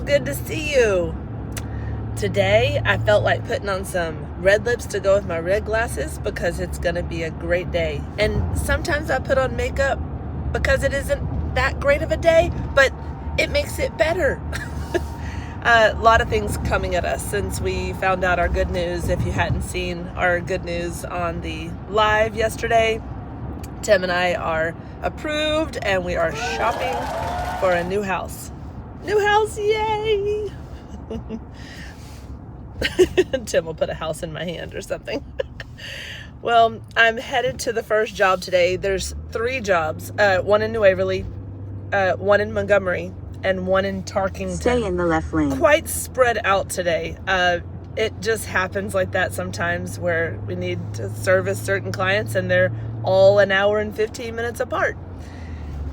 good to see you. Today, I felt like putting on some red lips to go with my red glasses because it's going to be a great day. And sometimes I put on makeup because it isn't that great of a day, but it makes it better. A lot of things coming at us since we found out our good news. If you hadn't seen our good news on the live yesterday, Tim and I are approved and we are shopping for a new house. New house, yay! Tim will put a house in my hand or something. Well, I'm headed to the first job today. There's 3 jobs, one in New Waverly, one in Montgomery, and one in Tarkington. Stay in the left lane. Quite spread out today. It just happens like that sometimes where we need to service certain clients and they're all an hour and 15 minutes apart.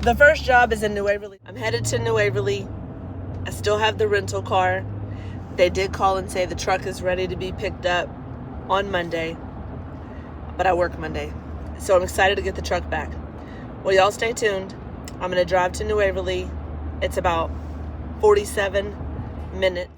The first job is in New Waverly. I'm headed to New Waverly. I still have the rental car. They did call and say the truck is ready to be picked up on Monday, but I work Monday. So I'm excited to get the truck back. Well, y'all stay tuned. I'm going to drive to New Waverly. It's about 47 minutes.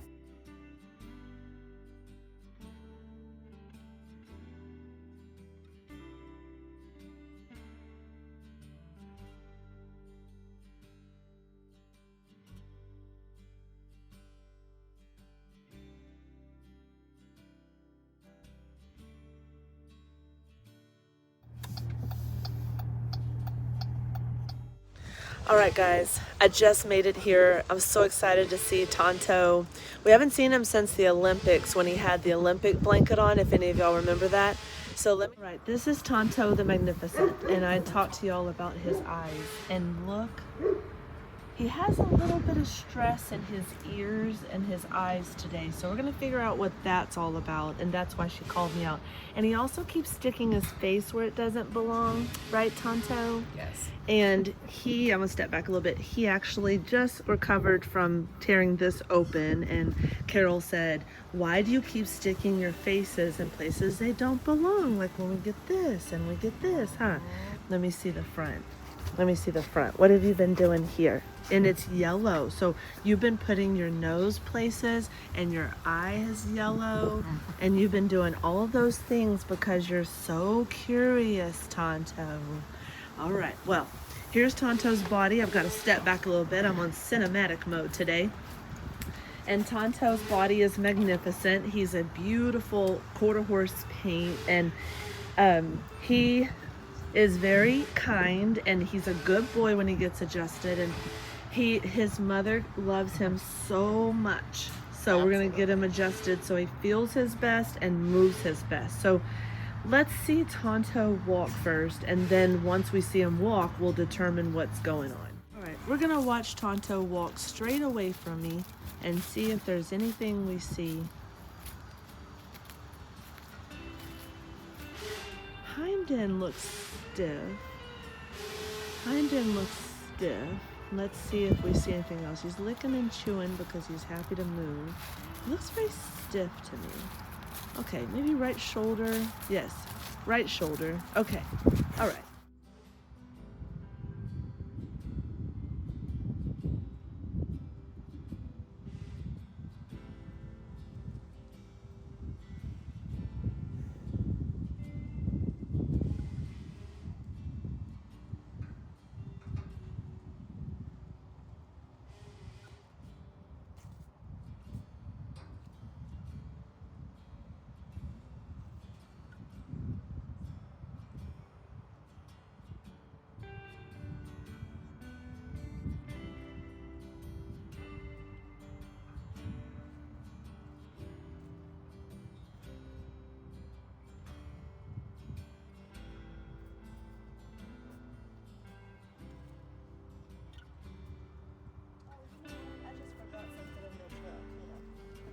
All right, guys, I just made it here. I'm so excited to see Tonto. We haven't seen him since the Olympics when he had the Olympic blanket on, if any of y'all remember that. So right, this is Tonto the Magnificent, and I talked to y'all about his eyes. And look, he has a little bit of stress in his ears and his eyes today. So we're gonna figure out what that's all about, and that's why she called me out. And he also keeps sticking his face where it doesn't belong, right, Tonto? Yes. And I'm gonna step back a little bit. He actually just recovered from tearing this open, and Carol said, why do you keep sticking your faces in places they don't belong? Like when we get this and we get this, huh? Let me see the front. Let me see the front. What have you been doing here? And it's yellow. So you've been putting your nose places and your eye is yellow. And you've been doing all of those things because you're so curious, Tonto. All right, well, here's Tonto's body. I've got to step back a little bit. I'm on cinematic mode today. And Tonto's body is magnificent. He's a beautiful quarter horse paint, and he is very kind, and he's a good boy when he gets adjusted, and his mother loves him so much. So we're gonna get him adjusted so he feels his best and moves his best. So let's see Tonto walk first, and then once we see him walk, we'll determine what's going on. All right, we're gonna watch Tonto walk straight away from me and see if there's anything we see. Hind end looks stiff. Hind end looks stiff. Let's see if we see anything else. He's licking and chewing because he's happy to move. He looks very stiff to me. Okay, maybe right shoulder. Yes, right shoulder. Okay, all right.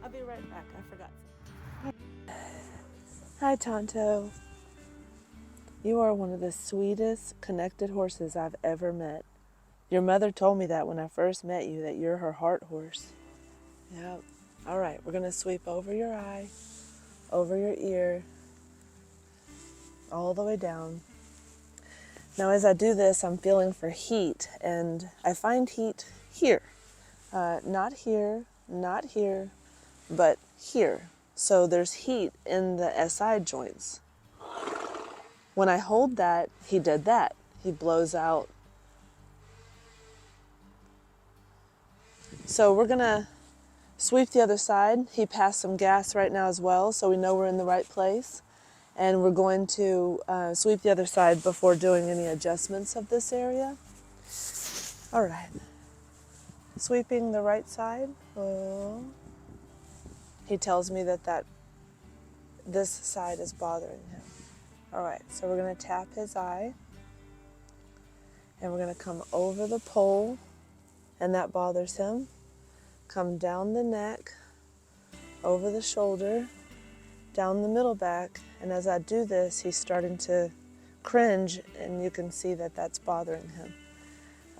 I'll be right back. I forgot. Hi, Tonto. You are one of the sweetest connected horses I've ever met. Your mother told me that when I first met you, that you're her heart horse. Yep. All right, we're going to sweep over your eye, over your ear, all the way down. Now, as I do this, I'm feeling for heat, and I find heat here. Not here, not here, but here. So there's heat in the SI joints. When I hold that, he did that. He blows out. So we're gonna sweep the other side. He passed some gas right now as well, so we know we're in the right place. And we're going to sweep the other side before doing any adjustments of this area. All right. Sweeping the right side. Oh. He tells me that this side is bothering him. All right, so we're gonna tap his eye and we're gonna come over the pole, and that bothers him. Come down the neck, over the shoulder, down the middle back, and as I do this, he's starting to cringe, and you can see that that's bothering him.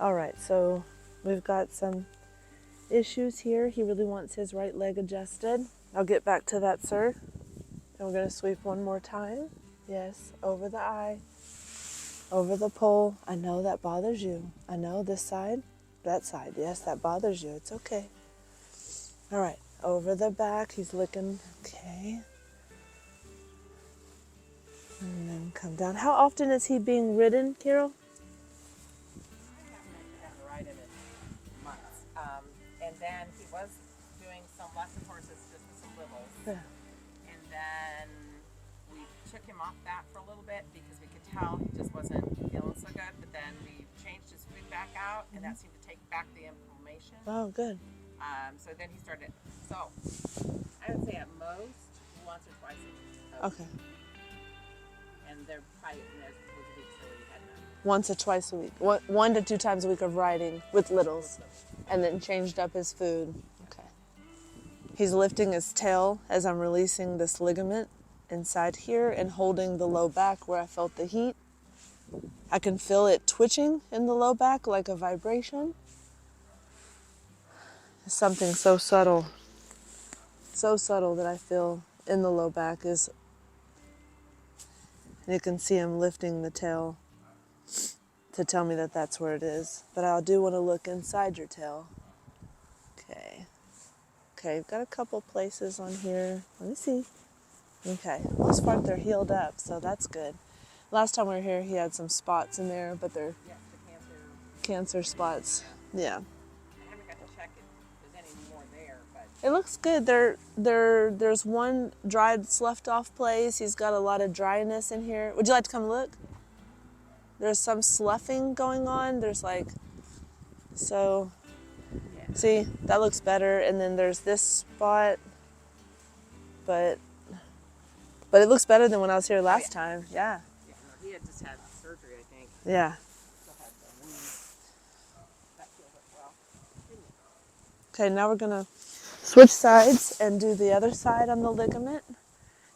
All right, so we've got some issues here. He really wants his right leg adjusted. I'll get back to that, sir. And we're gonna sweep one more time. Yes, over the eye, over the pole. I know that bothers you. I know this side, that side. Yes, that bothers you. It's okay. All right, over the back. He's licking. Okay. And then come down. How often is he being ridden, Carol? I haven't ride him in months. And then he was doing some lesson horses just with some littles. Yeah. And then we took him off that for a little bit because we could tell he just wasn't feeling so good. But then we changed his food back out, and that seemed to take back the inflammation. Oh, good. So then he started. So I would say at most once or twice a week. Okay. And they're probably was a week so we had none. Once or twice a week. 1 to 2 times a week of riding with littles, and then changed up his food. Okay. He's lifting his tail as I'm releasing this ligament inside here and holding the low back where I felt the heat. I can feel it twitching in the low back like a vibration. It's something so subtle that I feel in the low back is, and you can see him lifting the tail to tell me that that's where it is. But I do want to look inside your tail. Okay. Okay, I've got a couple places on here. Let me see. Okay, most part they're healed up, so that's good. Last time we were here, he had some spots in there, but they're Yes, the cancer spots. Yeah. I haven't got to check if there's any more there, but It looks good. There's one dried, sloughed off place. He's got a lot of dryness in here. Would you like to come look? There's some sloughing going on. There's like, so, yeah. see, that looks better. And then there's this spot, but it looks better than when I was here last time. Yeah. Yeah, no, he had just had surgery, I think. Yeah. Still had the wound. That healed up well. Okay, now we're gonna switch sides and do the other side on the ligament.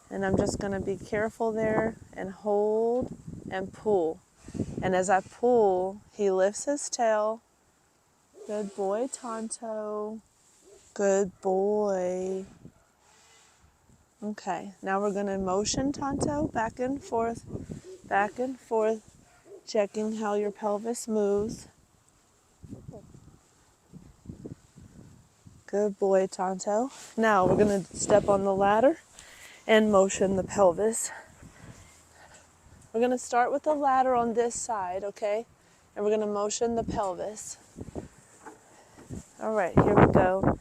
And I'm just gonna be careful there and hold and pull. And as I pull, he lifts his tail. Good boy, Tonto. Good boy. Okay, now we're gonna motion Tonto back and forth, checking how your pelvis moves. Good boy, Tonto. Now we're gonna step on the ladder and motion the pelvis. We're gonna start with the ladder on this side, okay? And we're gonna motion the pelvis. All right, here we go.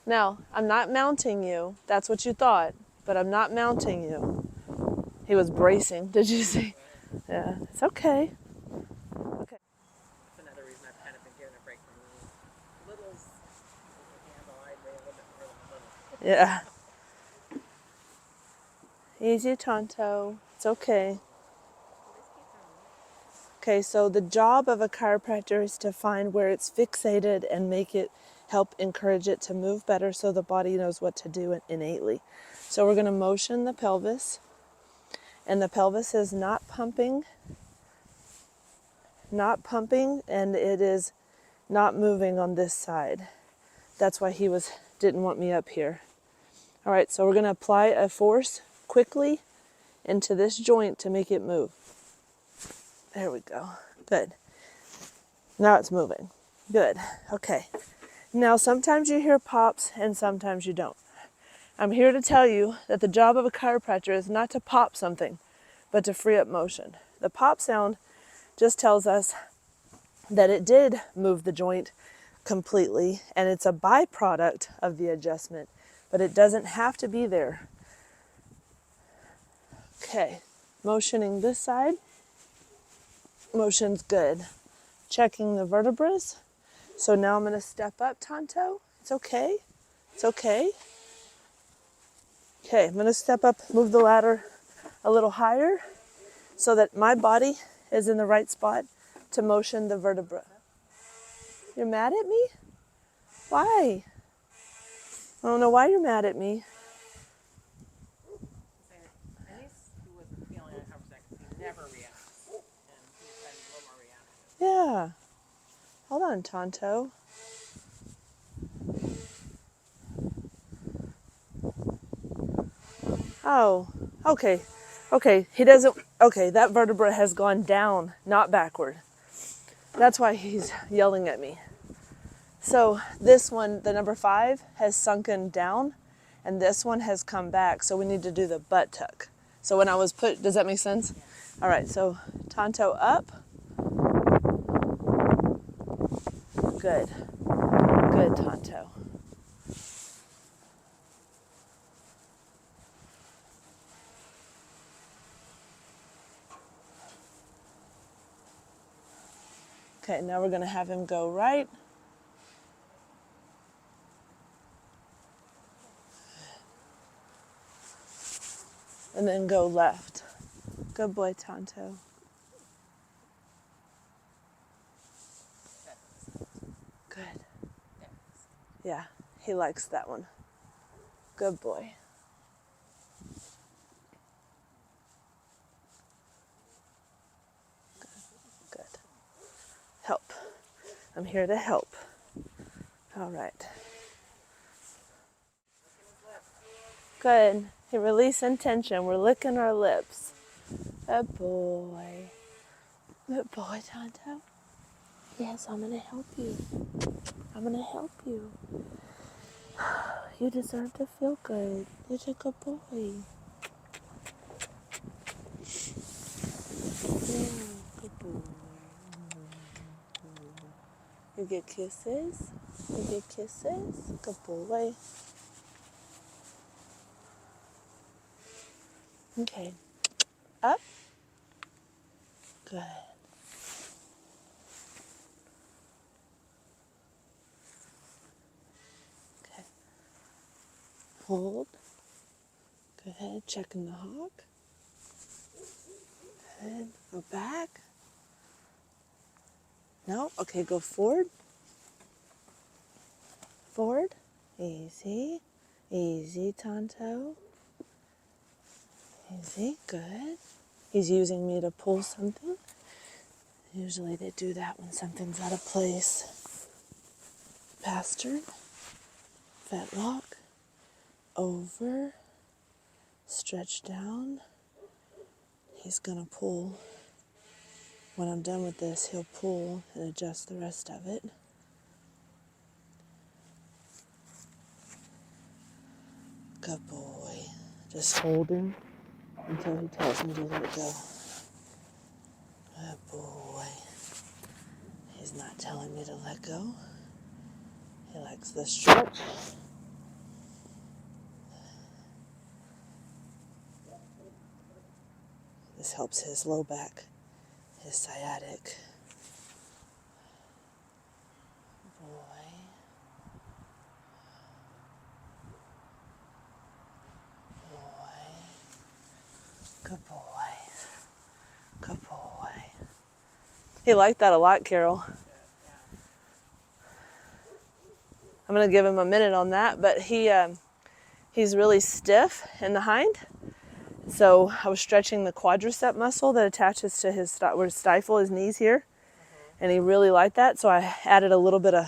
Now, I'm not mounting you. That's what you thought, but I'm not mounting you. He was bracing, did you see? Yeah, it's okay. Okay. That's another reason I've kind of been giving a break from the littles. Handle, I weigh a little bit more than the little. Yeah. Easy, Tonto. It's okay. Okay, so the job of a chiropractor is to find where it's fixated and make it help encourage it to move better so the body knows what to do innately. So we're going to motion the pelvis, and the pelvis is not pumping, and it is not moving on this side. That's why he didn't want me up here. All right, so we're going to apply a force quickly into this joint to make it move. There we go. Good. Now it's moving. Good. Okay. Now, sometimes you hear pops and sometimes you don't. I'm here to tell you that the job of a chiropractor is not to pop something, but to free up motion. The pop sound just tells us that it did move the joint completely, and it's a byproduct of the adjustment, but it doesn't have to be there. Okay, motioning this side. Motion's good. Checking the vertebrae. So now I'm going to step up, Tonto. It's okay. It's okay. Okay, I'm going to step up, move the ladder a little higher so that my body is in the right spot to motion the vertebra. You're mad at me? Why? I don't know why you're mad at me. At least he wasn't feeling it 100% because he never reacts. And he's been a little more reactive. Yeah. Hold on, Tonto. Oh, okay. Okay, he doesn't, okay, that vertebra has gone down, not backward. That's why he's yelling at me. So this one, the number 5, has sunken down, and this one has come back. So we need to do the butt tuck. So when I was does that make sense? Yeah. All right, so Tonto up. Good. Good, Tonto. Okay, now we're going to have him go right. And then go left. Good boy, Tonto. Good. Yeah, he likes that one. Good boy. Good. Help. I'm here to help. All right. Good. Hey, releasing tension. We're licking our lips. Good boy. Good boy, Tonto. Yes, I'm going to help you. I'm going to help you. You deserve to feel good. You're a good boy. Yeah, good boy. You get kisses. You get kisses. Good boy. Okay. Up. Good. Okay. Hold. Good. Checking the hog. Good. Go back. No. Okay, go forward. Forward. Easy. Easy, Tonto. Easy. Good. He's using me to pull something. Usually they do that when something's out of place. Bastard. Fetlock. Over. Stretch down. He's gonna pull. When I'm done with this, he'll pull and adjust the rest of it. Good boy. Just hold him until he tells me to let go. Good boy. He's not telling me to let go. He likes the stretch. This helps his low back, his sciatic. Boy. Boy. Good boy. Good boy. He liked that a lot, Carol. I'm going to give him a minute on that, but he's really stiff in the hind. So I was stretching the quadricep muscle that attaches to his where stifle his knees here, and he really liked that. So I added a little bit of,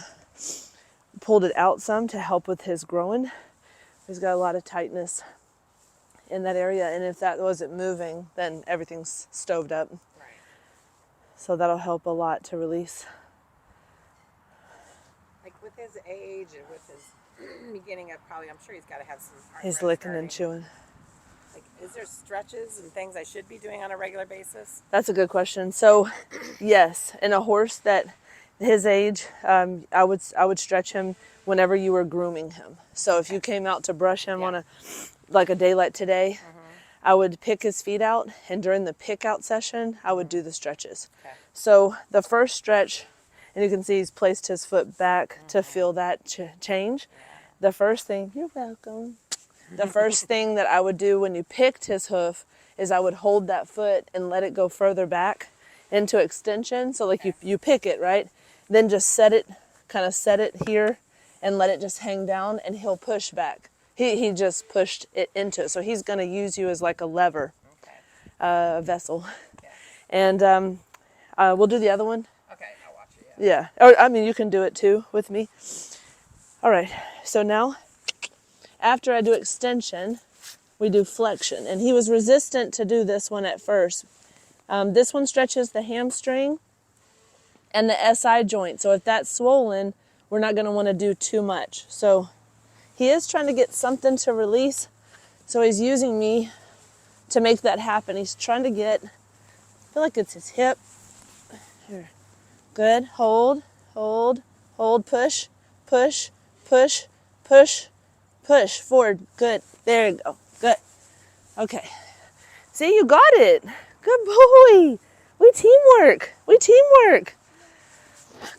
pulled it out some to help with his growing. He's got a lot of tightness in that area, and if that wasn't moving, then everything's stoved up. Right. So that'll help a lot to release. Like with his age and with his beginning of probably, I'm sure he's got to have some He's arthritis licking starting. and chewing. Like, is there stretches and things I should be doing on a regular basis? That's a good question. So, yes, in a horse that his age, I would stretch him whenever you were grooming him. So if you came out to brush him on a day like today, I would pick his feet out, and during the pick out session, I would do the stretches. Okay. So the first stretch, and you can see he's placed his foot back to feel that change. The first thing, you're welcome. The first thing that I would do when you picked his hoof is I would hold that foot and let it go further back into extension. So like you pick it, right? Then just set it here and let it just hang down, and he'll push back. He just pushed it into it. So he's going to use you as like a lever, a vessel. Okay. And we'll do the other one. Okay, I'll watch it. Yeah. Or, I mean, you can do it too with me. All right. So now, after I do extension, we do flexion. And he was resistant to do this one at first. This one stretches the hamstring and the SI joint. So if that's swollen, we're not going to want to do too much. So he is trying to get something to release. So he's using me to make that happen. He's trying to get, I feel like it's his hip. Here. Good. Hold, hold, hold, push, push, push, push, push, forward. Good. There you go. Good. Okay. See, you got it. Good boy. We teamwork. We teamwork.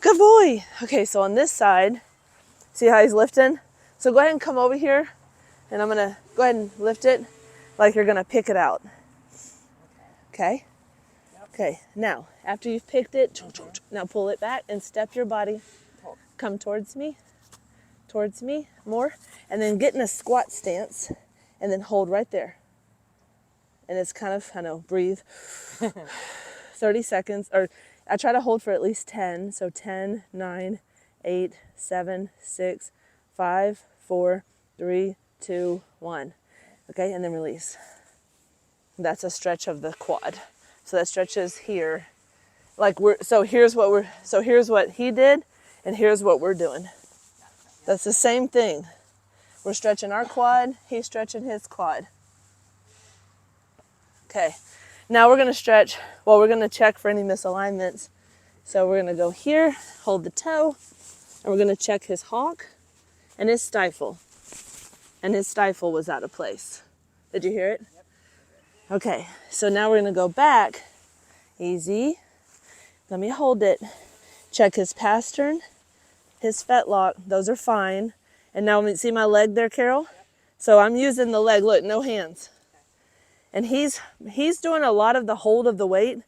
Good boy. Okay, so on this side, see how he's lifting? So go ahead and come over here, and I'm going to go ahead and lift it like you're going to pick it out. Okay? Okay, now, after you've picked it, now pull it back and step your body. Come towards me, more, and then get in a squat stance, and then hold right there. And it's kind of, I know, breathe. 30 seconds, or I try to hold for at least 10. So 10, 9, 8, 7, 6, 5, 4, 3, 2, 1. Okay, and then release. That's a stretch of the quad. So that stretches here. So here's what he did, and here's what we're doing. That's the same thing. We're stretching our quad, he's stretching his quad. Okay, now we're gonna stretch, we're gonna check for any misalignments. So we're gonna go here, hold the toe, and we're gonna check his hock and his stifle. And his stifle was out of place. Did you hear it? Yep. Okay, so now we're gonna go back, easy. Let me hold it. Check his pastern, his fetlock, those are fine. And now see my leg there, Carol? Yep. So I'm using the leg, look, no hands. And he's doing a lot of the hold of the weight,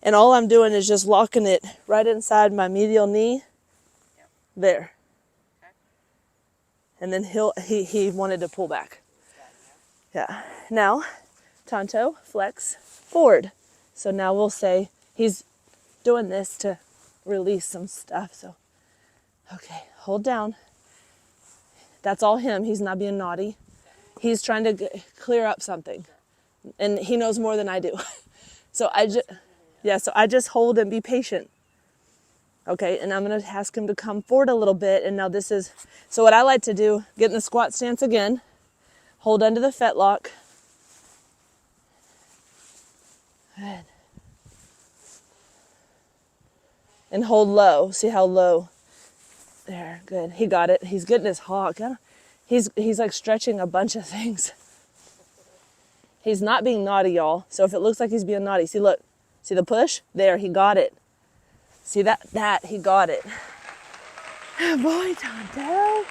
and all I'm doing is just locking it right inside my medial knee. Yep. There. Okay. And then he wanted to pull back. Yeah. Now, Tonto, flex, forward. So now we'll say he's doing this to release some stuff. So, okay, hold down. That's all him. He's not being naughty. He's trying to clear up something. And he knows more than I do. So I just hold and be patient. Okay, and I'm gonna ask him to come forward a little bit. And now so what I like to do, get in the squat stance again, hold under the fetlock. Good. And hold low, see how low? There, good, he got it. He's getting his hock. He's like stretching a bunch of things. He's not being naughty, y'all. So if it looks like he's being naughty, see, look. See the push? There, he got it. See that, he got it. Boy, Tonto.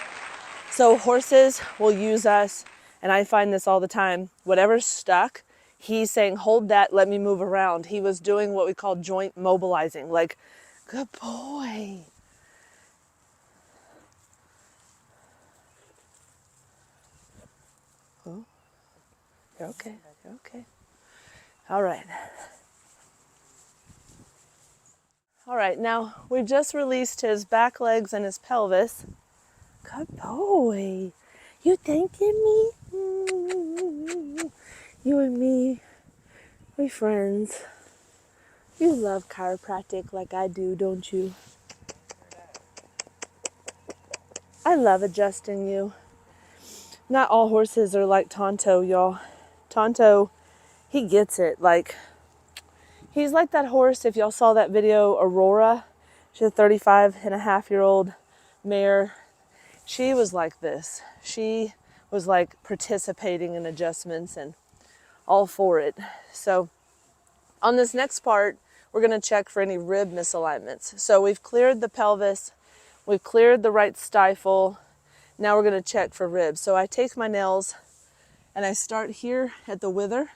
So horses will use us, and I find this all the time. Whatever's stuck, he's saying, hold that, let me move around. He was doing what we call joint mobilizing. Like, good boy. Oh. You're okay. You're okay. All right. All right, now we've just released his back legs and his pelvis. Good boy. You thanking me? You and me, we friends. You love chiropractic like I do, don't you? I love adjusting you. Not all horses are like Tonto, y'all. Tonto, he gets it. Like, he's like that horse, if y'all saw that video, Aurora. She's a 35-and-a-half-year-old mare. She was like this. She was like participating in adjustments and all for it. So on this next part, we're going to check for any rib misalignments. So we've cleared the pelvis, we've cleared the right stifle. Now we're going to check for ribs. So I take my nails and I start here at the wither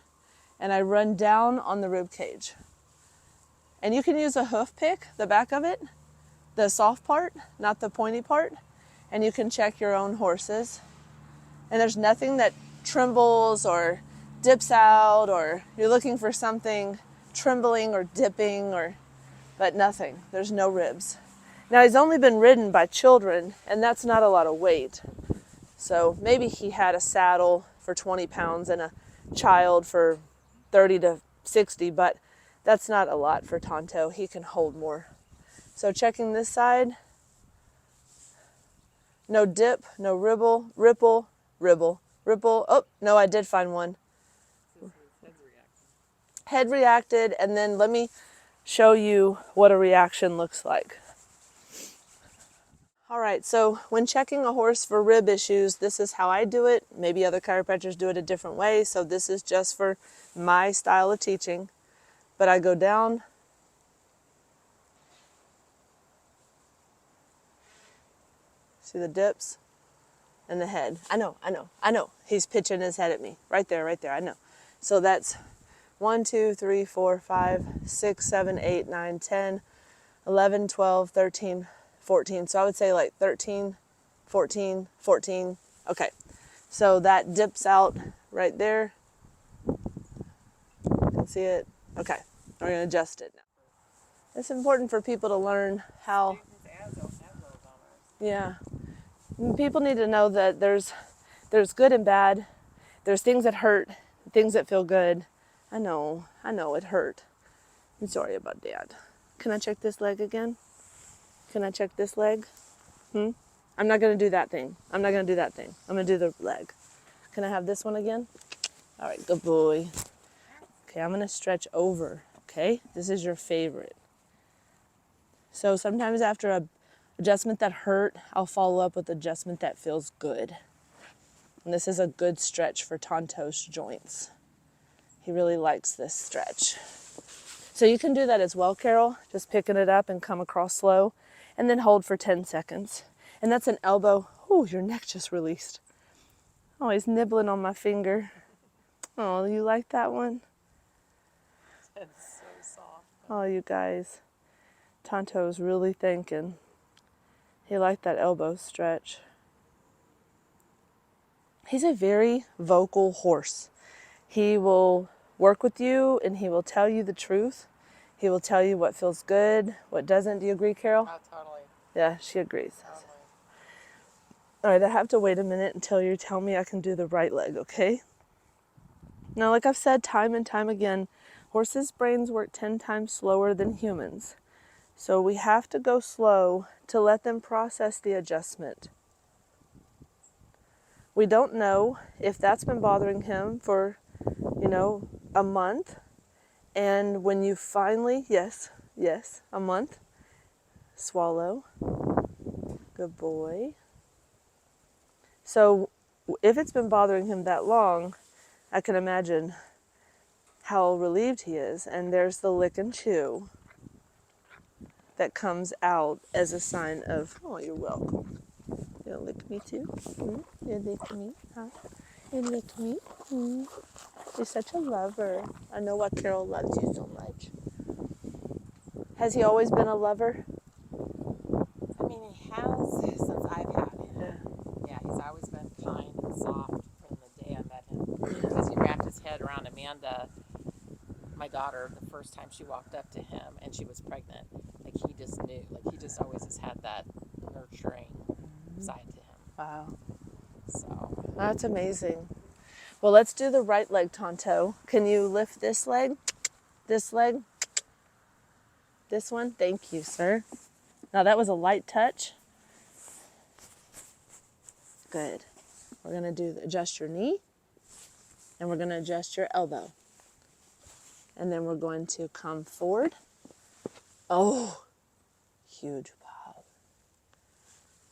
and I run down on the rib cage. And you can use a hoof pick, the back of it, the soft part, not the pointy part, and you can check your own horses. And there's nothing that trembles or dips out, or you're looking for something trembling or dipping, but nothing. There's no ribs. Now he's only been ridden by children, and that's not a lot of weight. So maybe he had a saddle for 20 pounds and a child for 30 to 60, but that's not a lot for Tonto. He can hold more. So checking this side, no dip, no ripple. Oh, no, I did find one. Head reacted, and then let me show you what a reaction looks like. All right, so when checking a horse for rib issues, this is how I do it. Maybe other chiropractors do it a different way, so this is just for my style of teaching. But I go down. See the dips? And the head. I know. He's pitching his head at me. Right there, I know. So that's 1, 2, 3, 4, 5, 6, 7, 8, 9, 10, 11, 12, 13, 14. So I would say like 13, 14, 14. Okay. So that dips out right there. You can see it. Okay. We're going to adjust it now. It's important for people to learn how. Yeah. People need to know that there's good and bad. There's things that hurt, things that feel good. I know it hurt. I'm sorry about that. Can I check this leg again? Can I check this leg? I'm not going to do that thing. I'm going to do the leg. Can I have this one again? All right, good boy. Okay, I'm going to stretch over, okay? This is your favorite. So sometimes after a adjustment that hurt, I'll follow up with adjustment that feels good. And this is a good stretch for Tonto's joints. He really likes this stretch. So you can do that as well, Carol, just picking it up and come across slow and then hold for 10 seconds. And that's an elbow. Oh, your neck just released. Oh, he's nibbling on my finger. Oh, you like that one? It's so soft. Oh, you guys. Tonto's really thinking. He liked that elbow stretch. He's a very vocal horse. He will work with you and he will tell you the truth. He will tell you what feels good, what doesn't. Do you agree, Carol? Oh, totally. Yeah, she agrees. Totally. All right, I have to wait a minute until you tell me I can do the right leg, okay? Now, like I've said time and time again, horses' brains work 10 times slower than humans. So we have to go slow to let them process the adjustment. We don't know if that's been bothering him for, a month. And when you finally, yes, a month, swallow. Good boy. So if it's been bothering him that long, I can imagine how relieved he is. And there's the lick and chew that comes out as a sign of, oh, you're welcome. You'll lick me too? You lick me? Huh? You lick me? You're such a lover. I know why Carol loves you so much. Has he always been a lover? I mean, he has since I've had him. Yeah, he's always been kind and soft from the day I met him. Because he wrapped his head around Amanda, my daughter, the first time she walked up to him and she was pregnant. Like, he just knew. Like, he just always has had that nurturing side to him. Wow. So. That's amazing. Well, let's do the right leg, Tonto. Can you lift this leg? This leg? This one? Thank you, sir. Now, that was a light touch. Good. We're going to adjust your knee, and we're going to adjust your elbow. And then we're going to come forward. Oh, huge pop.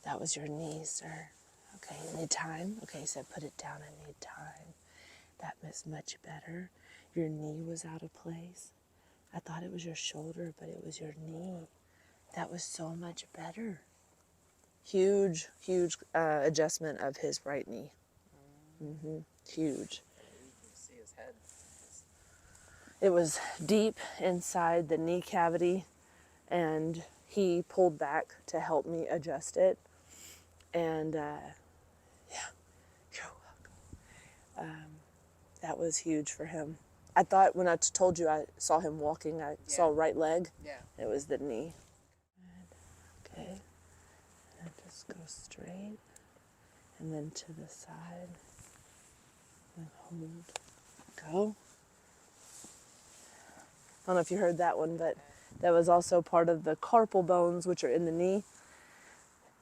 That was your knee, sir. Okay, you need time? Okay, so put it down, I need time. That was much better. Your knee was out of place. I thought it was your shoulder, but it was your knee. That was so much better. Huge, huge adjustment of his right knee. Huge. You can see his head. It was deep inside the knee cavity, and he pulled back to help me adjust it. And yeah, you're welcome. That was huge for him. I thought when I told you I saw him walking, I saw right leg. Yeah. It was the knee. Okay. And just go straight. And then to the side. And hold. Go. I don't know if you heard that one, but that was also part of the carpal bones, which are in the knee.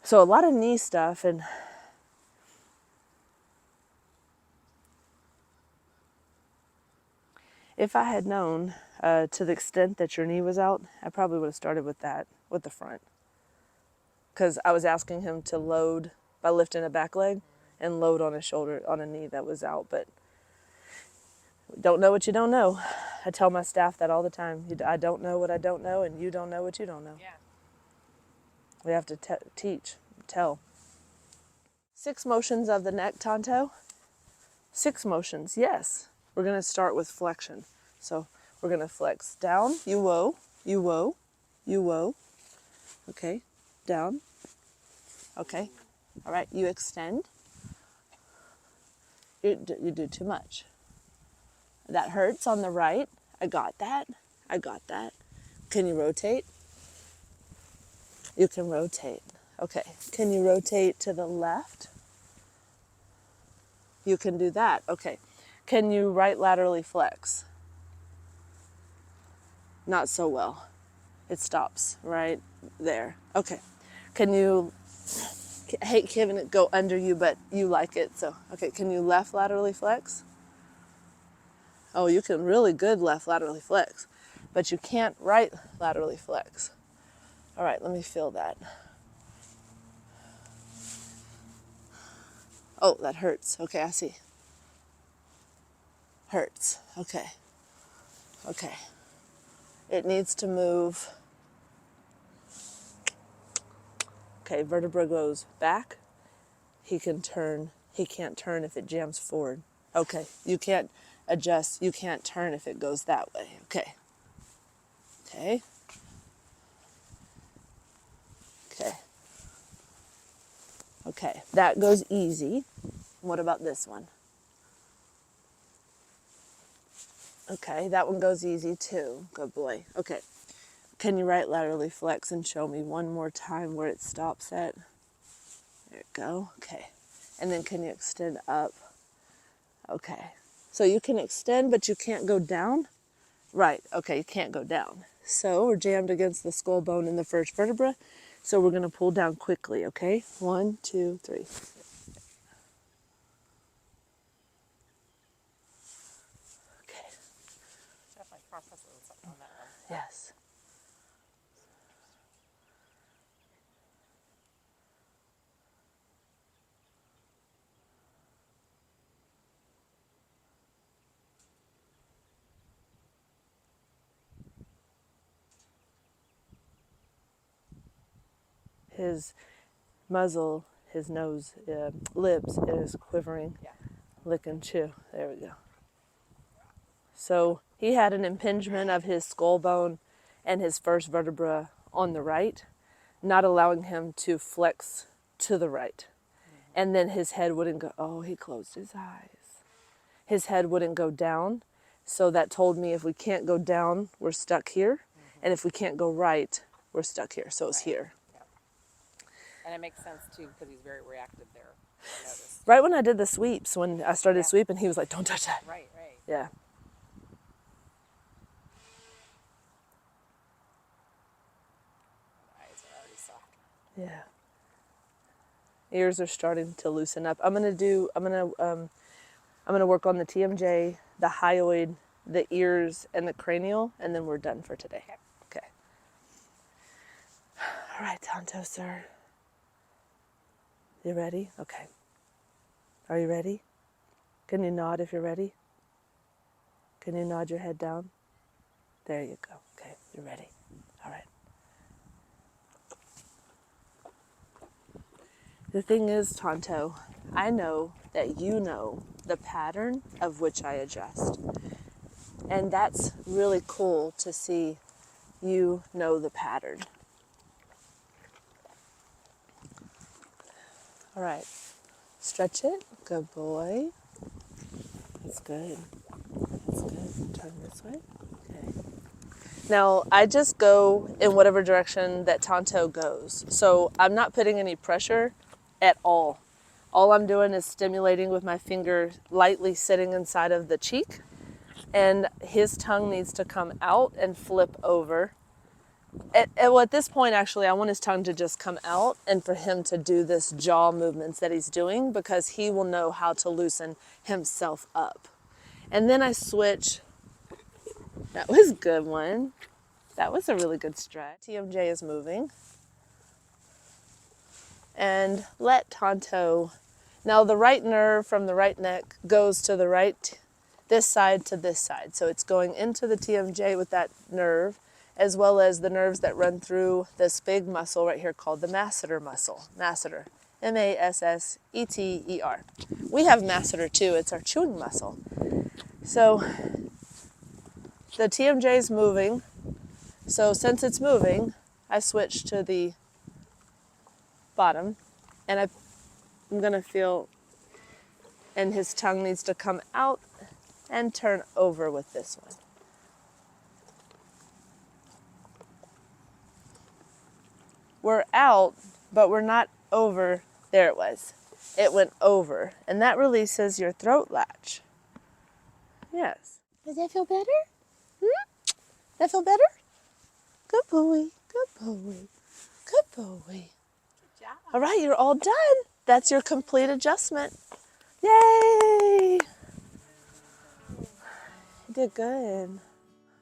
So a lot of knee stuff. And if I had known to the extent that your knee was out, I probably would have started with that, with the front. Because I was asking him to load by lifting a back leg and load on a shoulder, on a knee that was out. But don't know what you don't know. I tell my staff that all the time. I don't know what I don't know, and you don't know what you don't know. Yeah. We have to teach, tell. 6 motions of the neck, Tonto. 6 motions, yes. We're going to start with flexion. So we're going to flex down, you woe, you woe, you woe. Okay, down. Okay, all right, you extend. You do too much. That hurts on the right. I got that. I got that. Can you rotate? You can rotate. Okay, can you rotate to the left? You can do that. Okay, can you right laterally flex? Not so well. It stops right there. Okay, can you, I hate having it go under you, but you like it, so, okay, can you left laterally flex? Oh, you can really good left laterally flex, but you can't right laterally flex. All right, let me feel that. Oh, that hurts. Okay, I see. Hurts. Okay. Okay. It needs to move. Okay, vertebra goes back. He can turn. He can't turn if it jams forward. Okay, you can't adjust. You can't turn if it goes that way. Okay. Okay. Okay. Okay, that goes easy. What about this one? Okay, that one goes easy too. Good boy. Okay. Can you right laterally flex and show me one more time where it stops at? There you go. Okay. And then can you extend up? Okay. So you can extend, but you can't go down? Right. Okay, you can't go down. So we're jammed against the skull bone in the first vertebra. So we're going to pull down quickly, okay? 1, 2, 3. Okay. Definitely process on that one. Yes. His muzzle, his nose, lips is quivering. Yeah. Lick and chew. There we go. So he had an impingement of his skull bone and his first vertebra on the right, not allowing him to flex to the right. And then his head wouldn't go, oh, he closed his eyes. His head wouldn't go down. So that told me if we can't go down, we're stuck here. And if we can't go right, we're stuck here. So it's here. Yeah. And it makes sense too because he's very reactive there. I noticed. Right when I did the sweeps, when I started sweeping, he was like, don't touch that. Right, right. Yeah. The eyes are already soft. Yeah. Ears are starting to loosen up. I'm gonna work on the TMJ, the hyoid, the ears, and the cranial, and then we're done for today. Okay. All right, Tonto, sir. You ready? Okay. Are you ready? Can you nod if you're ready? Can you nod your head down? There you go. Okay, you're ready. All right. The thing is, Tonto, I know that you know the pattern of which I adjust. And that's really cool to see you know the pattern. All right. Stretch it. Good boy. That's good. That's good. Turn this way. Okay. Now, I just go in whatever direction that Tonto goes. So I'm not putting any pressure at all. All I'm doing is stimulating with my finger lightly sitting inside of the cheek. And his tongue needs to come out and flip over. At this point, actually, I want his tongue to just come out and for him to do this jaw movements that he's doing because he will know how to loosen himself up. And then I switch. That was a good one. That was a really good stretch. TMJ is moving. And let Tonto. Now the right nerve from the right neck goes to the right, this side to this side. So it's going into the TMJ with that nerve, as well as the nerves that run through this big muscle right here called the masseter muscle. Masseter. M-A-S-S-E-T-E-R. We have masseter too. It's our chewing muscle. So the TMJ is moving. So since it's moving, I switch to the bottom, and I'm gonna feel, and his tongue needs to come out and turn over with this one. We're out, but we're not over. There it was. It went over, and that releases your throat latch. Yes. Does that feel better? That feel better? Good boy. Good boy. Good boy. Good job. All right, you're all done. That's your complete adjustment. Yay! You did good.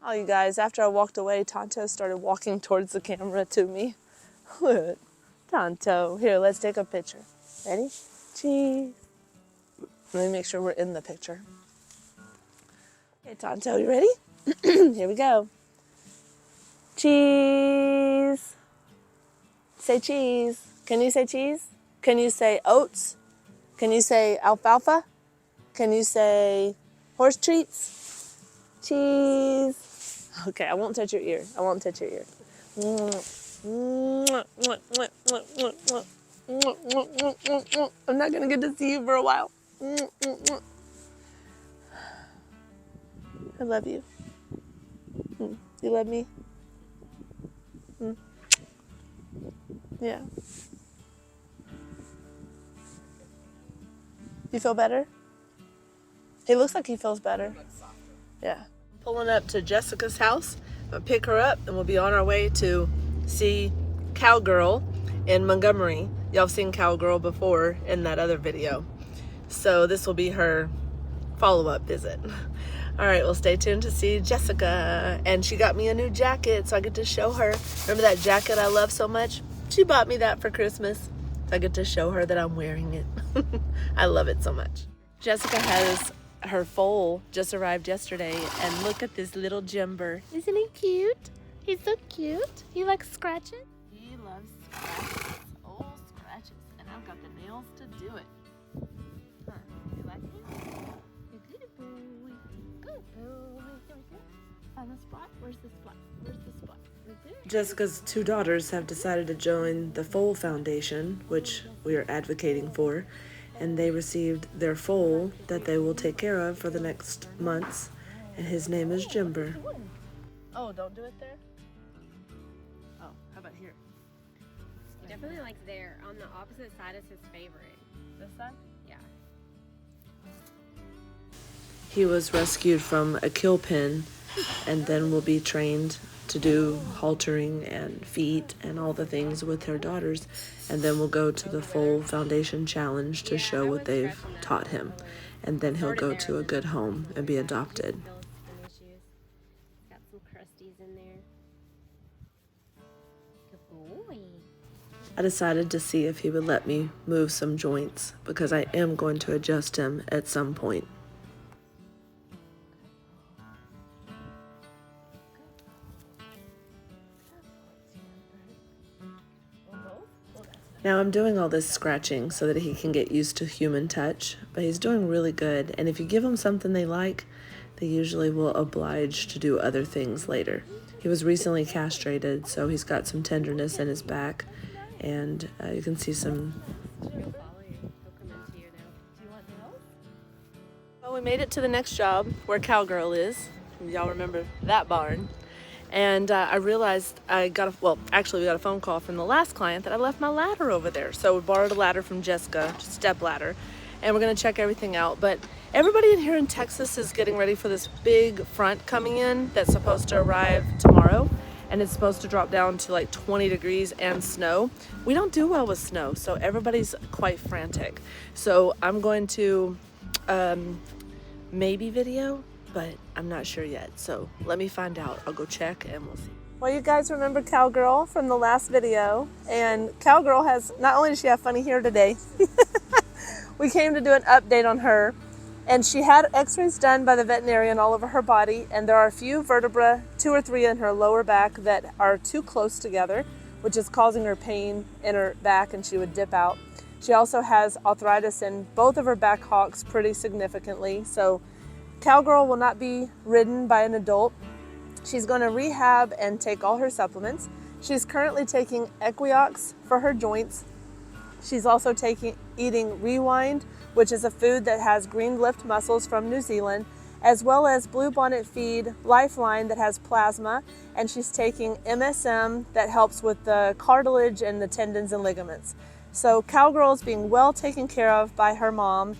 Oh, you guys, after I walked away, Tonto started walking towards the camera to me. Look, Tonto. Here, let's take a picture. Ready? Cheese. Let me make sure we're in the picture. Okay, Tonto, you ready? Here we go. Cheese. Say cheese. Can you say cheese? Can you say oats? Can you say alfalfa? Can you say horse treats? Cheese. Okay, I won't touch your ear. I won't touch your ear. I'm not gonna get to see you for a while. I love you. You love me? Yeah. You feel better? He looks like he feels better. Yeah. Pulling up to Jessica's house. I'll pick her up and we'll be on our way to see Cowgirl in Montgomery. Y'all have seen Cowgirl before in that other video. So this will be her follow-up visit. All right, well, stay tuned to see Jessica. And she got me a new jacket, so I get to show her. Remember that jacket I love so much? She bought me that for Christmas. So I get to show her that I'm wearing it. I love it so much. Jessica has her foal just arrived yesterday, and look at this little Jimber. Isn't he cute? He's so cute. He likes scratches. He loves scratches. Oh, scratches. And I've got the nails to do it. Huh, you like it? You're good boy. Good boy. Here we go. Find the spot. Where's the spot? Where's the spot? Right there. Jessica's two daughters have decided to join the Foal Foundation, which we are advocating for, and they received their foal that they will take care of for the next months, and his name is Jimber. Oh, don't do it there? Oh, how about here? He definitely likes there. On the opposite side is his favorite. This side? Yeah. He was rescued from a kill pen and then will be trained to do haltering and feet and all the things with her daughters, and then we'll go to the Foal Foundation Challenge to show what they've taught him, and then he'll go to a good home and be adopted. Got some crusties in there. Good boy. I decided to see if he would let me move some joints because I am going to adjust him at some point. Now I'm doing all this scratching so that he can get used to human touch, but he's doing really good, and if you give them something they like, they usually will oblige to do other things later. He was recently castrated, so he's got some tenderness in his back, and you can see some... Well, we made it to the next job where Cowgirl is. Y'all remember that barn. And I realized we got a phone call from the last client that I left my ladder over there. So we borrowed a ladder from Jessica, just a step ladder, and we're gonna check everything out. But everybody in here in Texas is getting ready for this big front coming in that's supposed to arrive tomorrow, and it's supposed to drop down to like 20 degrees and snow. We don't do well with snow, so everybody's quite frantic. So I'm going to maybe video, but I'm not sure yet. So let me find out. I'll go check and we'll see. Well, you guys remember Cowgirl from the last video, and Cowgirl has, not only does she have funny hair today, we came to do an update on her, and she had x-rays done by the veterinarian all over her body, and there are a few vertebrae, 2 or 3 in her lower back that are too close together, which is causing her pain in her back, and she would dip out. She also has arthritis in both of her back hocks pretty significantly, so Cowgirl will not be ridden by an adult. She's going to rehab and take all her supplements. She's currently taking Equiox for her joints. She's also eating Rewind, which is a food that has green lift mussels from New Zealand, as well as Bluebonnet Feed Lifeline that has plasma, and she's taking MSM that helps with the cartilage and the tendons and ligaments. So Cowgirl is being well taken care of by her mom,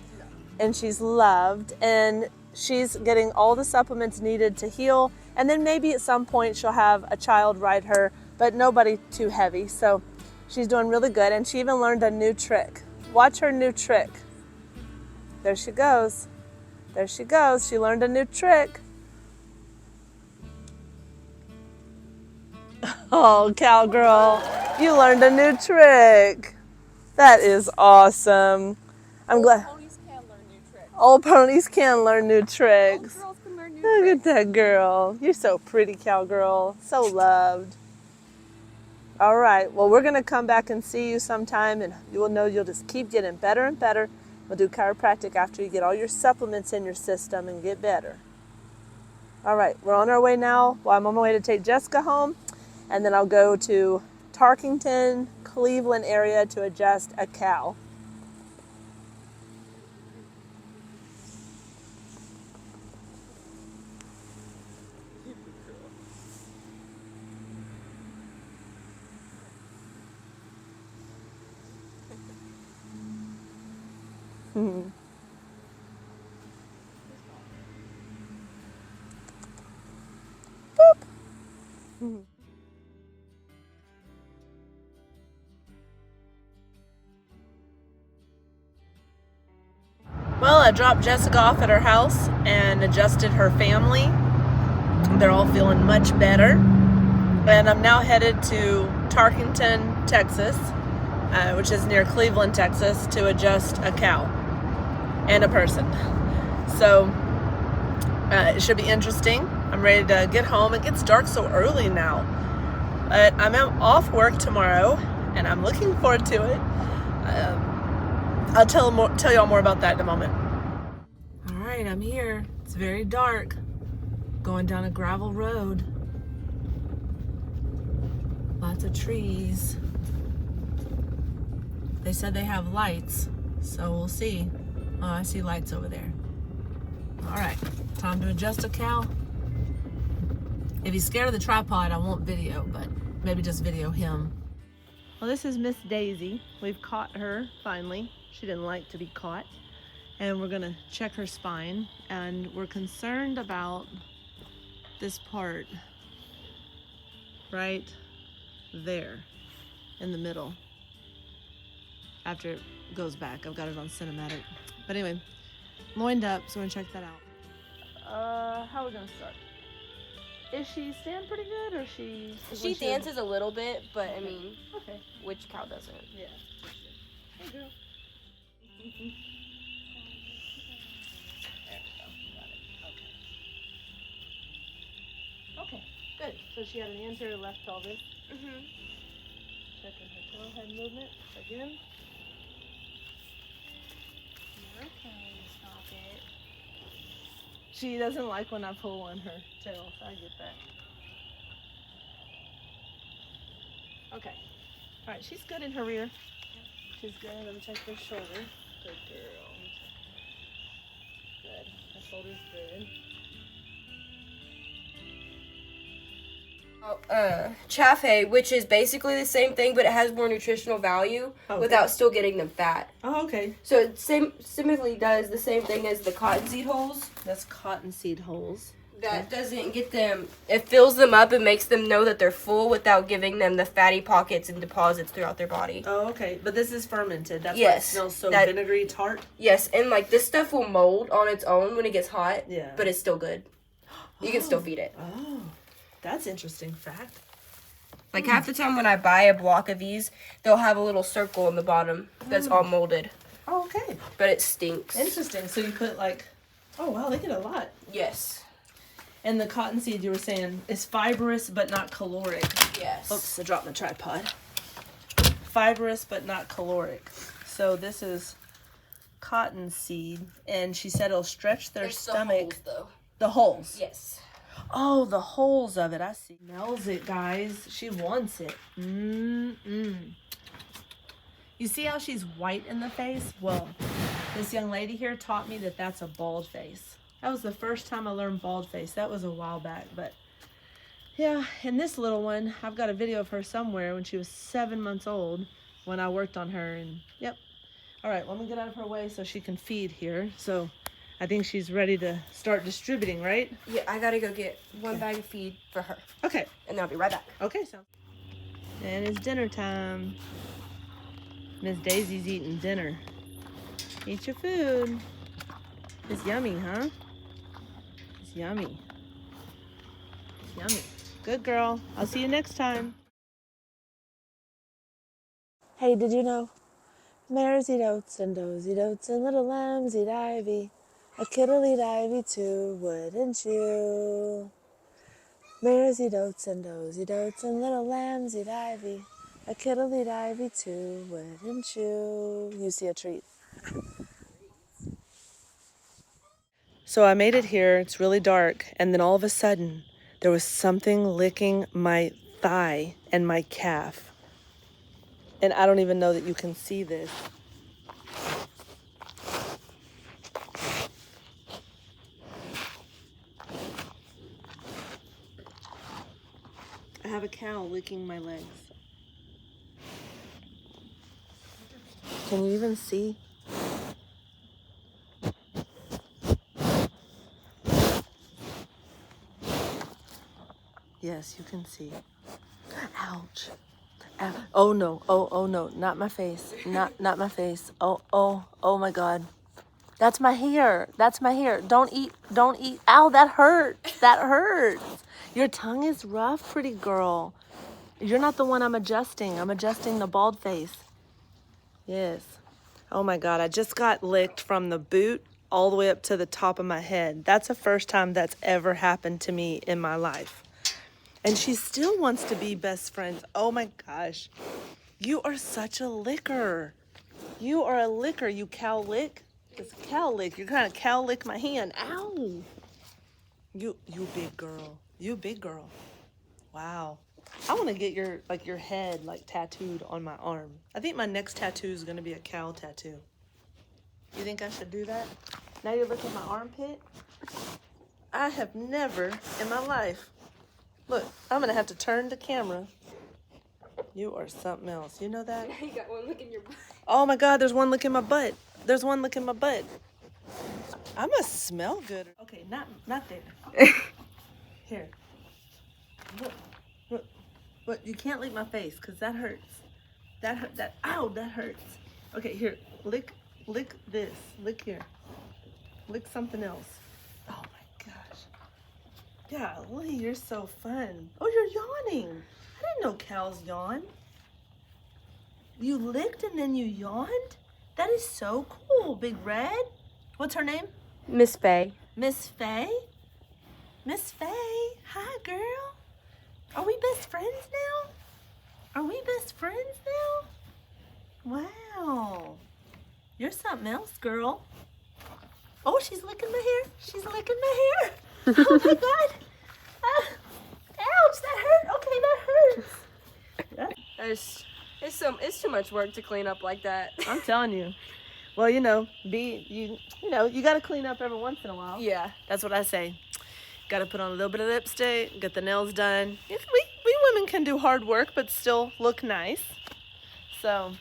and she's loved, and she's getting all the supplements needed to heal, and then maybe at some point she'll have a child ride her, but nobody too heavy. So she's doing really good, and she even learned a new trick. Watch her new trick. There she goes. There she goes. She learned a new trick. Oh, Cowgirl, you learned a new trick. That is awesome. I'm glad. Old ponies can learn new tricks. Old girls can learn new Look tricks. at that girl. You're so pretty, Cowgirl. So loved. All right. Well, we're going to come back and see you sometime, and you will know you'll just keep getting better and better. We'll do chiropractic after you get all your supplements in your system and get better. All right. We're on our way now. Well, I'm on my way to take Jessica home, and then I'll go to Tarkington, Cleveland area to adjust a cow. Mm-hmm. Boop. Mm-hmm. Well, I dropped Jessica off at her house and adjusted her family. They're all feeling much better. And I'm now headed to Tarkington, Texas, which is near Cleveland, Texas, to adjust a cow and a person. So it should be interesting. I'm ready to get home. It gets dark so early now. But I'm off work tomorrow, and I'm looking forward to it. I'll tell y'all more about that in a moment. All right, I'm here. It's very dark. Going down a gravel road. Lots of trees. They said they have lights, so we'll see. Oh, I see lights over there. All right, time to adjust a cow. If he's scared of the tripod, I won't video, but maybe just video him. Well, this is Miss Daisy. We've caught her finally. She didn't like to be caught. And we're gonna check her spine, and we're concerned about this part right there in the middle. After it goes back, I've got it on cinematic. But anyway, loined up, so we're gonna check that out. How are we gonna start? Is she stand pretty good, or She was dances a little bit, but I mean, Okay. which cow doesn't? Yeah. Hey, girl. There we go. Got it. Okay. Okay. Good. So she had an anterior left pelvis. Mhm. Checking her tail head movement again. Okay, stop it. She doesn't like when I pull on her tail, so I get that. Okay. All right, she's good in her rear. She's good. Let me check her shoulder. Good girl. Good. Her shoulder's good. Chaff hay, which is basically the same thing, but it has more nutritional value without still getting them fat. Oh, okay. So it similarly does the same thing as the cottonseed holes. That's cottonseed holes. That doesn't get them, it fills them up and makes them know that they're full without giving them the fatty pockets and deposits throughout their body. Oh, okay. But this is fermented. That's why it Yes, smells so that- vinegary tart. Yes, and like this stuff will mold on its own when it gets hot, Yeah. but it's still good. You can still feed it. Oh, that's interesting fact. Like half the time when I buy a block of these, they'll have a little circle in the bottom that's all molded, Oh, okay. but it stinks. Interesting. So you put like, oh wow, they get a lot. Yes. And the cottonseed, you were saying, is fibrous but not caloric. Yes. Oops, I dropped my tripod. Fibrous but not caloric. So this is cottonseed, and she said it'll stretch their It's stomach. The holes, though. The holes. Yes. Oh, the holes of it. I see. Smells it, guys. She wants it. You see how she's white in the face? Well, this young lady here taught me that that's a bald face. That was the first time I learned bald face. That was a while back, but yeah. And this little one, I've got a video of her somewhere when she was 7 months old when I worked on her, and yep. All right, let me get out of her way so she can feed here. So I think she's ready to start distributing, right? Yeah, I gotta go get one bag of feed for her, Okay. and then I'll be right back. Okay, so. And it's dinner time. Miss Daisy's eating dinner. Eat your food. It's yummy, huh? It's yummy. It's yummy. Good girl. I'll see you next time. Hey, did you know? Mares eat oats and does eat oats and little lambs eat ivy. A kidd'll eat ivy too, wouldn't you? Mares eat oats and does eat oats and little lambs eat ivy. A kidd'll eat ivy too, wouldn't you? You see a treat. So I made it here. It's really dark. And then all of a sudden, there was something licking my thigh and my calf. And I don't even know that you can see this. I have a cow licking my legs. Can you even see? Yes, you can see. Ouch. Ow. Oh no. Oh no. Not my face. Not my face. Oh my God. That's my hair. That's my hair. Don't eat. Ow, that hurts. That hurts. Your tongue is rough, pretty girl. You're not the one I'm adjusting. I'm adjusting the bald face. Yes. Oh my God. I just got licked from the boot all the way up to the top of my head. That's the first time that's ever happened to me in my life. And she still wants to be best friends. Oh my gosh. You are such a licker. You are a licker, you cow lick. It's a cow lick. You're trying to cow lick my hand. Ow. You big girl. You big girl. Wow. I want to get your head tattooed on my arm. I think my next tattoo is going to be a cow tattoo. You think I should do that? Now you're looking at my armpit? I have never in my life. Look, I'm going to have to turn the camera. You are something else. You know that? You got one look in your butt. Oh my God, there's one licking my butt. There's one licking my butt. I must smell good. Okay, not there. Here. Look. But you can't lick my face because that hurts. That hurt. That ow, that hurts. Okay, here, lick this. Lick here. Lick something else. Oh my gosh. Golly, you're so fun. Oh, you're yawning. I didn't know cows yawn. You licked and then you yawned? That is so cool. Big Red. What's her name? Miss Faye. Miss Faye? Miss Faye. Hi, girl. Are we best friends now? Are we best friends now? Wow. You're something else, girl. Oh, she's licking my hair. She's licking my hair. Oh my God. Ouch, that hurt. Okay, that hurts. It's too much work to clean up like that. I'm telling you. Well, you got to clean up every once in a while. Yeah. That's what I say. Got to put on a little bit of lipstick, get the nails done. We women can do hard work, but still look nice. So